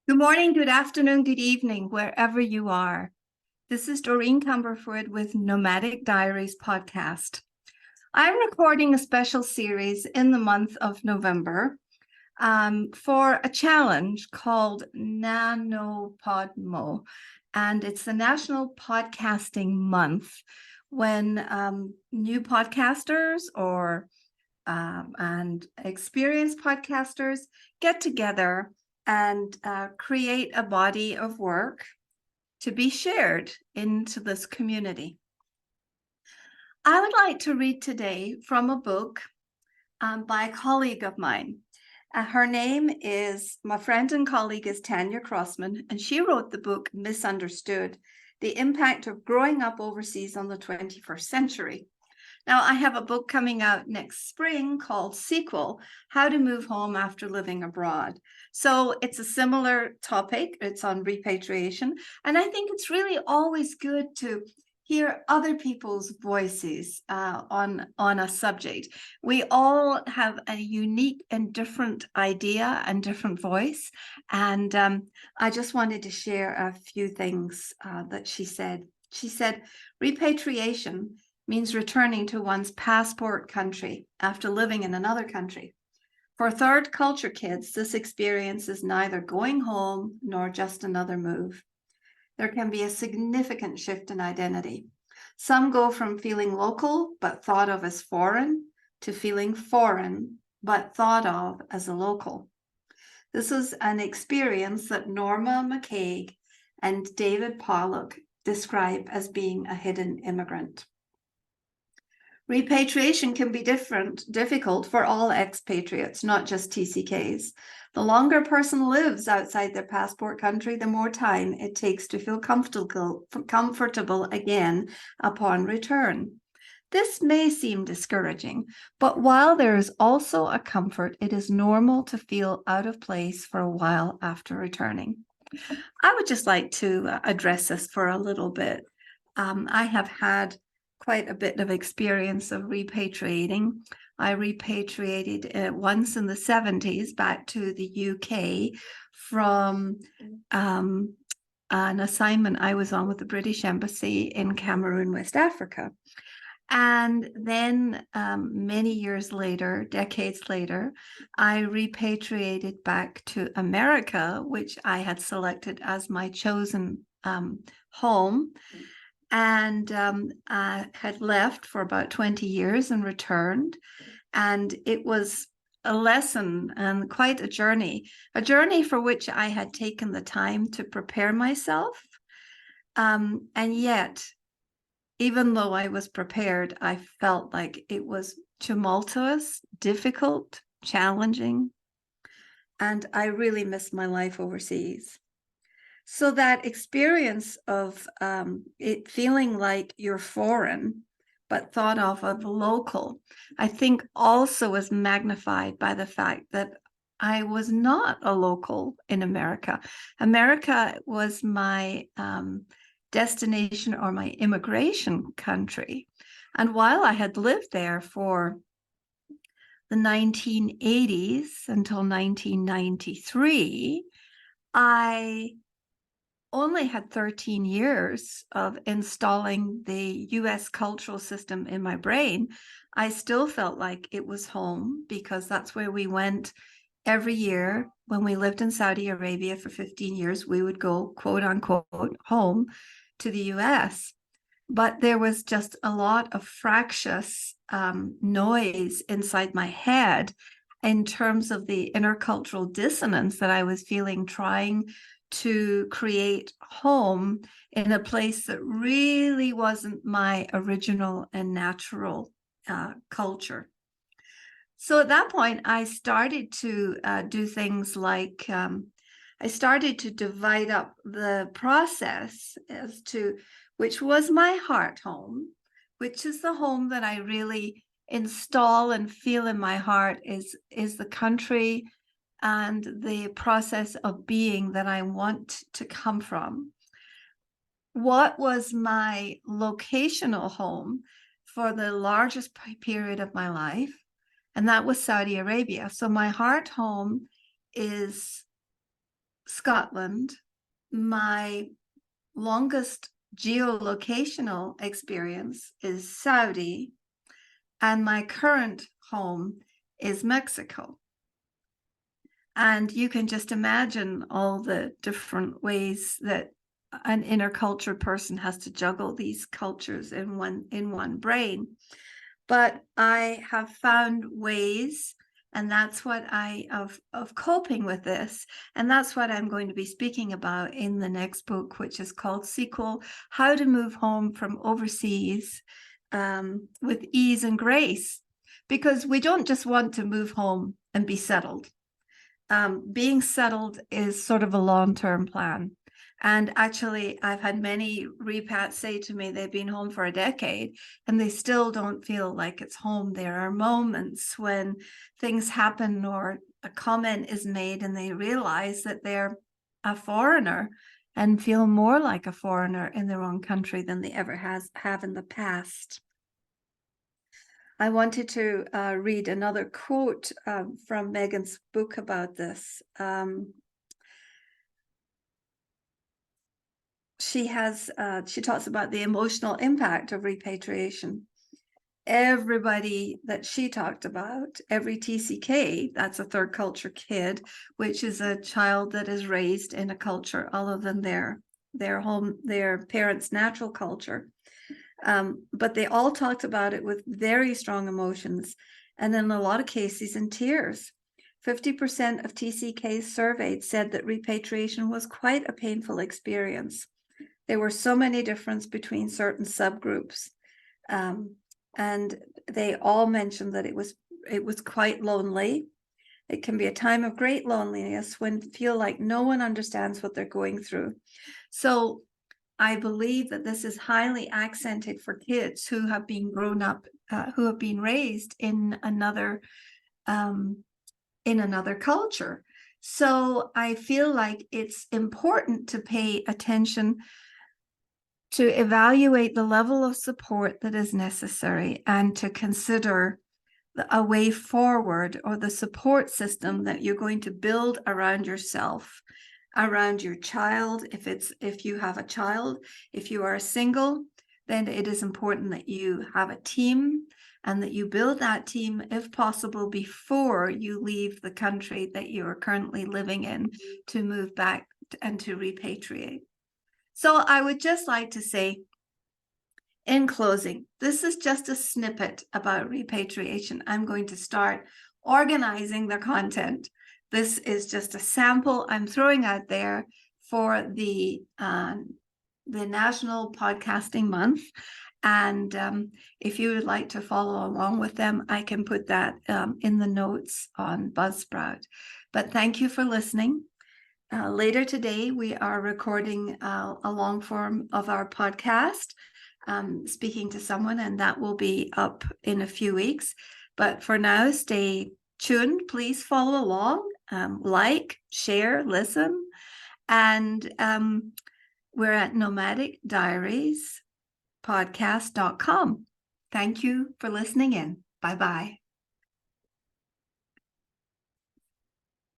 Good morning, good afternoon, good evening, wherever you are. This is Doreen Cumberford with Nomadic Diaries podcast. I'm recording a special series in the month of November for a challenge called NaPodMoMo, and it's the National Podcasting Month when new podcasters and experienced podcasters get together and create a body of work to be shared into this community. I would like to read today from a book by a colleague of mine. Her name is, my friend and colleague is Tanya Crossman, and she wrote the book Misunderstood, The Impact of Growing Up Overseas on the 21st Century. Now, I have a book coming out next spring called Sequel, How to Move Home After Living Abroad. So it's a similar topic. It's on repatriation. And I think it's really always good to hear other people's voices on a subject. We all have a unique and different idea and different voice. And I just wanted to share a few things that she said. She said, repatriation means returning to one's passport country after living in another country. For third culture kids, this experience is neither going home nor just another move. There can be a significant shift in identity. Some go from feeling local but thought of as foreign to feeling foreign but thought of as a local. This is an experience that Norma McCaig and David Pollock describe as being a hidden immigrant. Repatriation can be difficult for all expatriates, not just TCKs. The longer a person lives outside their passport country, the more time it takes to feel comfortable again upon return. This may seem discouraging, but while there is also a comfort, it is normal to feel out of place for a while after returning. I would just like to address this for a little bit. I have had quite a bit of experience of repatriating. I repatriated once in the 70s back to the UK from an assignment I was on with the British Embassy in Cameroon, West Africa. And then many years later, decades later, I repatriated back to America, which I had selected as my chosen home. And I had left for about 20 years and returned. And it was a lesson and quite a journey for which I had taken the time to prepare myself. And yet, even though I was prepared, I felt like it was tumultuous, difficult, challenging. And I really missed my life overseas. So that experience of it feeling like you're foreign, but thought of as local, I think also is magnified by the fact that I was not a local in America. America was my destination or my immigration country. And while I had lived there for the 1980s until 1993, I only had 13 years of installing the US cultural system in my brain. I still felt like it was home because that's where we went every year. When we lived in Saudi Arabia for 15 years, we would go, quote unquote, home to the US. But there was just a lot of fractious noise inside my head in terms of the intercultural dissonance that I was feeling trying to create home in a place that really wasn't my original and natural culture. So at that point, I started to do things like I started to divide up the process as to which was my heart home, which is the home that I really install and feel in my heart is the country and the process of being that I want to come from. What was my locational home for the largest period of my life? And that was Saudi Arabia. So my heart home is Scotland. My longest geolocational experience is Saudi, and my current home is Mexico. And you can just imagine all the different ways that an intercultured person has to juggle these cultures in one brain. But I have found ways, and that's what of coping with this, and that's what I'm going to be speaking about in the next book, which is called Sequel: How to Move Home from Overseas with Ease and Grace. Because we don't just want to move home and be settled. Being settled is sort of a long-term plan. And actually, I've had many repats say to me they've been home for a decade and they still don't feel like it's home. There are moments when things happen or a comment is made and they realize that they're a foreigner and feel more like a foreigner in their own country than they ever have in the past. I wanted to read another quote from Megan's book about this. She talks about the emotional impact of repatriation. Everybody that she talked about, every TCK, that's a third culture kid, which is a child that is raised in a culture other than their parents' natural culture. But they all talked about it with very strong emotions, and in a lot of cases in tears. 50% of TCKs surveyed said that repatriation was quite a painful experience. There were so many differences between certain subgroups, and they all mentioned that it was quite lonely. It can be a time of great loneliness when you feel like no one understands what they're going through. So I believe that this is highly accented for kids who have been grown up, who have been raised in another culture. So I feel like it's important to pay attention to evaluate the level of support that is necessary and to consider a way forward or the support system that you're going to build around yourself, around your child. If you have a child, if you are single, then it is important that you have a team and that you build that team, if possible, before you leave the country that you are currently living in to move back and to repatriate. So I would just like to say, in closing, this is just a snippet about repatriation. I'm going to start organizing the content. This is just a sample I'm throwing out there for the National Podcasting Month. And if you would like to follow along with them, I can put that in the notes on Buzzsprout. But thank you for listening. Later today, we are recording a long form of our podcast, speaking to someone, and that will be up in a few weeks. But for now, stay tuned. Please follow along, like, share, listen. And we're at Nomadic Diaries podcast.com. Thank you for listening in. Bye-bye.